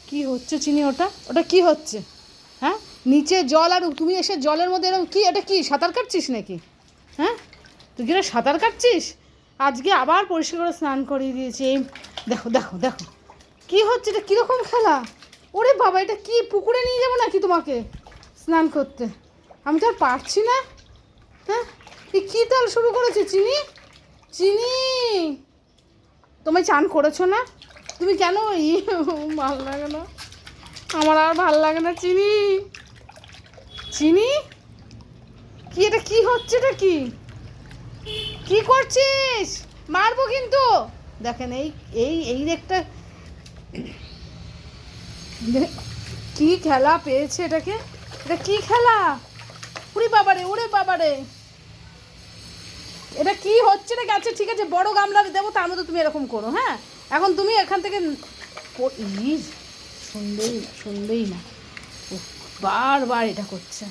কি হচ্ছে চিনি? ওটা ওটা কি হচ্ছে? হ্যাঁ, নিচে জল আর তুমি এসে জলের মধ্যে এরকম কি? এটা কি সাঁতার কাটছিস নাকি? হ্যাঁ, তুই কি সাঁতার কাটছিস? আজকে আবার পরিষ্কার করে স্নান করিয়ে দিয়েছি। এই দেখো দেখো দেখো কি হচ্ছে, এটা কীরকম খেলা? ওরে বাবা, এটা কি পুকুরে নিয়ে যাবো নাকি তোমাকে স্নান করতে? আমি তো আর পারছি না। হ্যাঁ, এই কী তাল শুরু করেছে চিনি? চিনি, তোমায় চান করেছো না? তুমি কেন ভাল লাগে না, আমার আর ভাল লাগে না চিনি। চিনি, কি এটা? কি হচ্ছে? এটা কি? কি করছিস? মারবো কিন্তু। দেখেন এই এই এই একটা কি খেলা পেয়েছে এটাকে? এটা কি খেলা? উড়ে বাবারে, উড়ে বাবারে, এটা কি হচ্ছে? এটা গেছে, ঠিক আছে, বড় গামলা দেবো, তার মধ্যে তুমি এরকম করো। হ্যাঁ, এখন তুমি এখান থেকে শুনবেই না, শুনবেই না, ও বারবার এটা করছে।